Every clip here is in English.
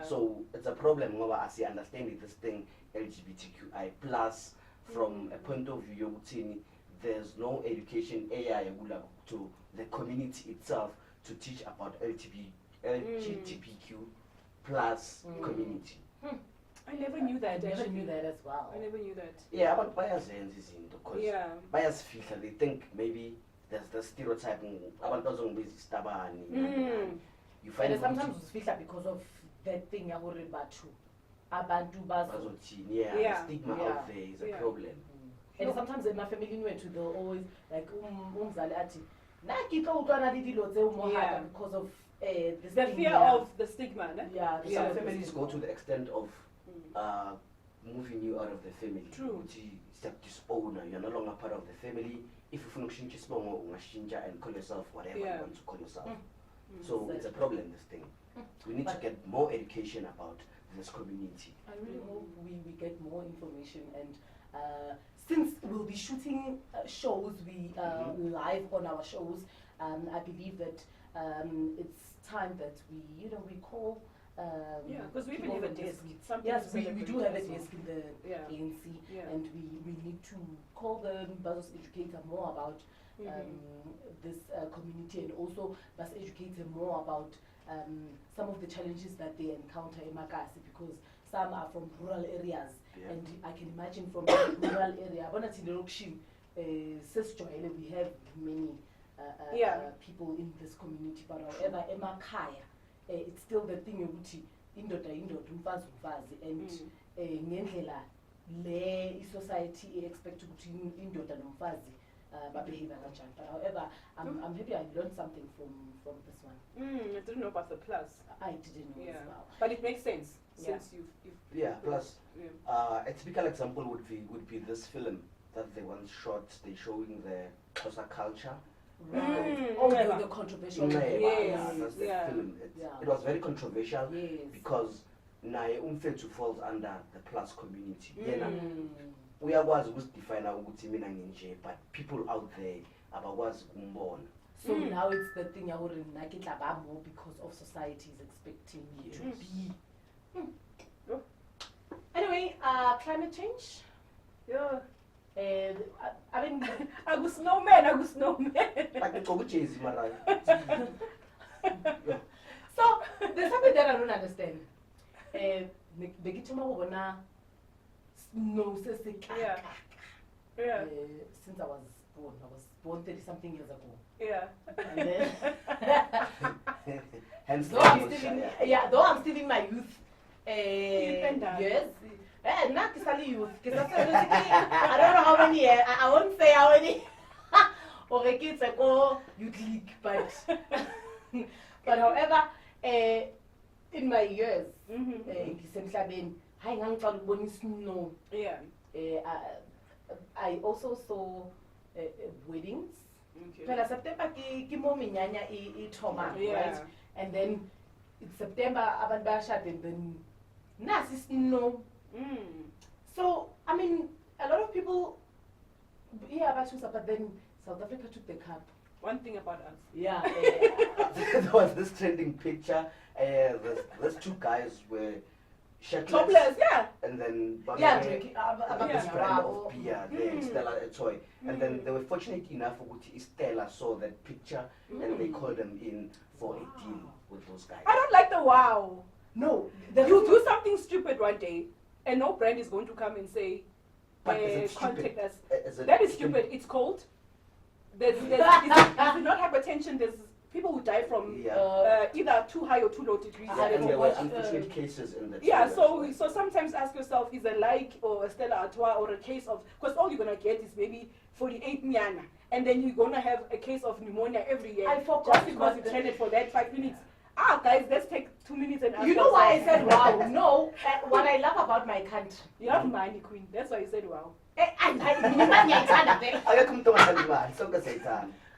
So it's a problem ngoba as you understand it, this thing LGBTQI plus from a point of view there's no education AI to the community itself to teach about LGBTQ plus community. I never knew that. I never knew that as well. I never knew that. Yeah, but bayazenza izinto because bayazifihla. They think maybe there's the stereotype abantu bazongibeza isitabani. You find sometimes usifihla because of that thing yabore bathu abantu bazothini. The stigma out there is a problem. And sometimes in my family they'll always like umzali athi nakika utwana lidilo tse umohaka because of the fear of the stigma. Some families go to the extent of moving you out of the family. True. Disowner, you're no longer part of the family. If you function and call yourself whatever you want to call yourself. So it's a problem, this thing. We need to get more education about this community. I really hope we get more information, and since we'll be shooting shows, live on our shows, I believe that it's time that we call because we even have a desk. Yes, we do have a desk in the ANC, and we need to call the Bazos educator more about this community, and also Bas educate them more about some of the challenges that they encounter in Makasi, because some are from rural areas, and I can imagine from the rural area, we have many people in this community, but however, Emakaya, it's still the thing yokuthi indoda umfazi and ngendlela le society expect ukuthi indoda nomfazi babehave kanjani. But however, I'm happy I learned something from this one. I didn't know about the plus. I didn't know as well. But it makes sense since you've plus a typical example would be this film that they once shot. They showing the Xhosa culture. The controversial that's the film. It was very controversial because naye umfethu falls under the plus community. Uyakwazi ukuzidefine ukuthi mina nginje, but people out there abakwazi ukumbona. So now it's the thing more because of society is expecting you to be. Anyway, climate change. I mean, I was snowman. Like So there's something that I don't understand. Since I was born 30 something years ago. And then hence though I'm still in my youth years. Not necessarily youth, because I don't know how many years, I won't say how many or a kids ago youth league, but however, in my years, I also saw weddings. September right? And then in September and then no. So I mean, a lot of people but then South Africa took the cup. One thing about us. There was this trending picture. Those two guys were shirtless. Topless, And then drinking this brand of beer, Stella Toy. And then they were fortunate enough for Stella saw that picture and they called them in for a deal with those guys. I don't like the wow. No, you do something stupid one day, and no brand is going to come and say, contact us. That is stupid. It's cold. There's not hypertension. There's people who die from either too high or too low degrees. And there were unfortunate cases in that. So sometimes ask yourself, is a like or a Stella Artois or a case of, because all you're gonna get is maybe 48 Miana, and then you're gonna have a case of pneumonia every year. I forgot just because you trended for that 5 minutes. Guys, let's take 2 minutes and ask you know why I said wow? No, what I love about my country. You have money, queen. That's why you said wow.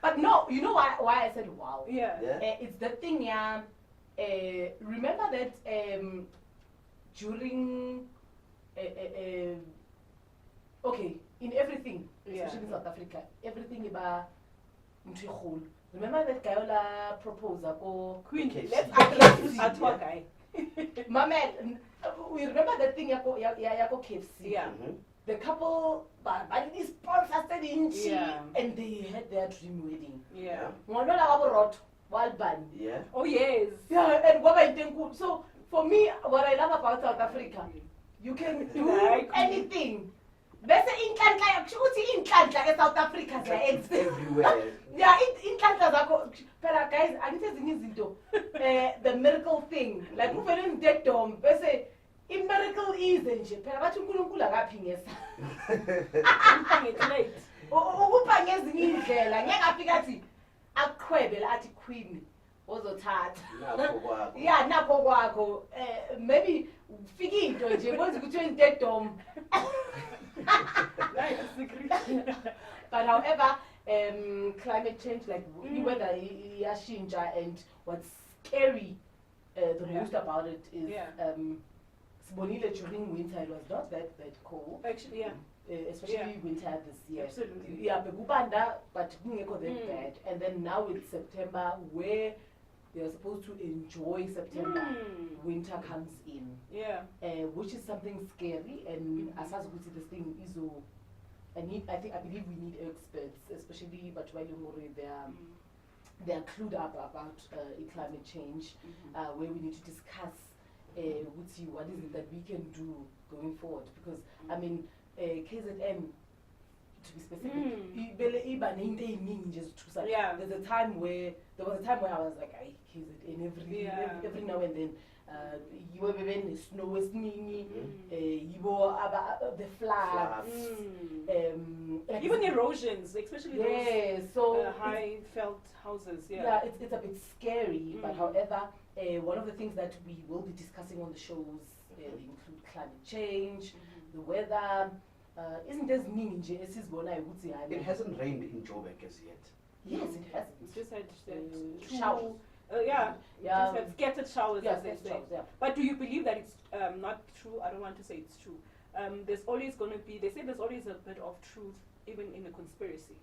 But no, you know why I said wow? It's the thing, remember that during okay, in everything, especially in South Africa, everything about remember that Gaiola proposal Queen, let's address Artois guy. Mamel, we remember that thing yako KFC. Yeah. The couple, but it sponsors Yeah. and they had their dream wedding. Yeah. Yeah. Oh yes. Yeah, and what I think. So for me, what I love about South Africa, you can do anything. Bese inhlanhla yakuthi inhlanhla South Africa it's everywhere. Yeah, inhlanhla zakho phela guys angithi ezinye izinto the miracle thing like uvele in dead dome bese miracle ize nje phela bathi uNkulunkulu akaphi ngesa. It's late. Ukupha ngezinye indlela ngeke afika athi akuqhwebe la athi queen ozothatha. Nakho kwakho. Yeah, nakho kwakho maybe ufike into nje bonza ukuthi in dead dome. But however, climate change, like weather yashintsha, and what's scary the most about it is Sibonile during winter it was not that cold. Actually, yeah. Especially winter this year. Absolutely. Yeah, bekubanda, but kungekho that bad. And then now it's September where they are supposed to enjoy September. Winter comes in. Yeah. Which is something scary, and as far as we see this thing is I believe we need experts, especially but while they are clued up about climate change, where we need to discuss what is it that we can do going forward, because I mean KZN, to be specific, Yeah. there was a time where I was like, I KZN every now and then. You were in snow, the floods, even erosions, especially those high felt houses. Yeah, it's a bit scary. But however, one of the things that we will be discussing on the shows include climate change, the weather. Isn't as mean? It hasn't rained in Joburg as yet. Yes, it hasn't. It's just had showers. Just had scattered showers, as they say. Showers, yeah. But do you believe that it's not true? I don't want to say it's true. There's always going to be, they say there's always a bit of truth even in a conspiracy.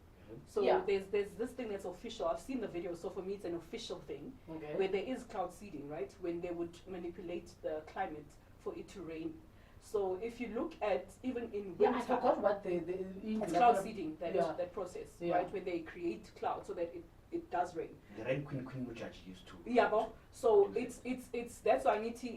So there's this thing that's official. I've seen the video, so for me it's an official thing, where there is cloud seeding, right? When they would manipulate the climate for it to rain. So if you look at even in winter, I forgot what it's cloud seeding, that process, right? Where they create clouds so that it does rain. The rain queen which I used to. Yeah, but so it's that's why I need to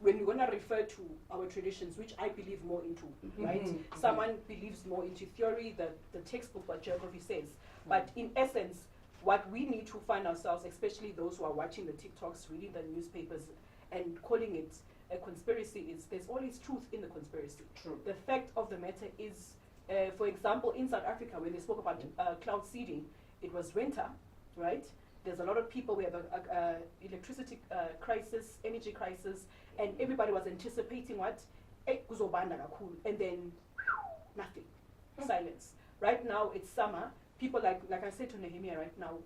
when we're gonna refer to our traditions, which I believe more into, right? Someone believes more into theory, the textbook, what geography says. But in essence, what we need to find ourselves, especially those who are watching the TikToks, reading the newspapers, and calling it a conspiracy, is there's always truth in the conspiracy. True. The fact of the matter is, for example, in South Africa, when they spoke about cloud seeding, it was winter, right? There's a lot of people, we have a electricity crisis, energy crisis, and everybody was anticipating what? And then nothing, silence. Right now it's summer. People like I said to Nehemiah right now,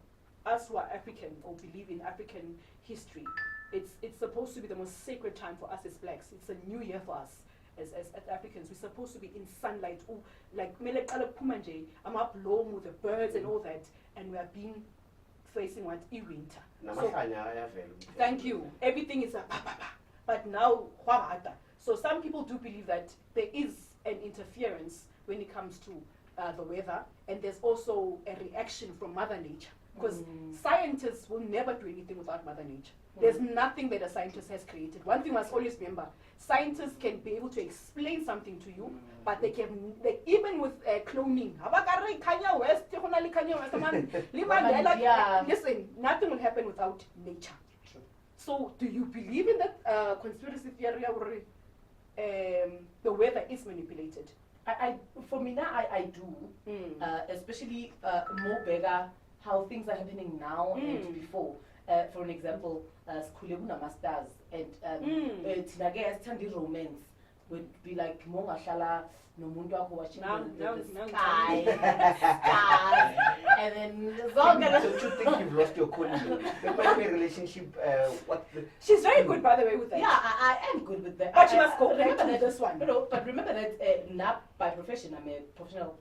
us who are African or believe in African history, it's supposed to be the most sacred time for us as blacks. It's a new year for us as Africans. We're supposed to be in sunlight, I'm up low with the birds and all that, and we are being facing what? Winter. So, thank you. Everything is but now, so some people do believe that there is an interference when it comes to the weather, and there's also a reaction from Mother Nature. Because scientists will never do anything without Mother Nature. There's nothing that a scientist has created. One thing must always remember, scientists can be able to explain something to you, but they even with cloning, listen, nothing will happen without nature. So do you believe in that conspiracy theory where the weather is manipulated? For me now, I do, especially more bigger how things are happening now and before. For an example, Skulebuna Masters and Tinage Tandi Romance would be like Mongashala Nomundu watching the sky, stars, and then Don't you think you've lost your colleague? There might be a relationship. She's very good, by the way, with that. Yeah, I am good with that. But she must go remember to that this one. No, but remember that not by profession. I'm a professional.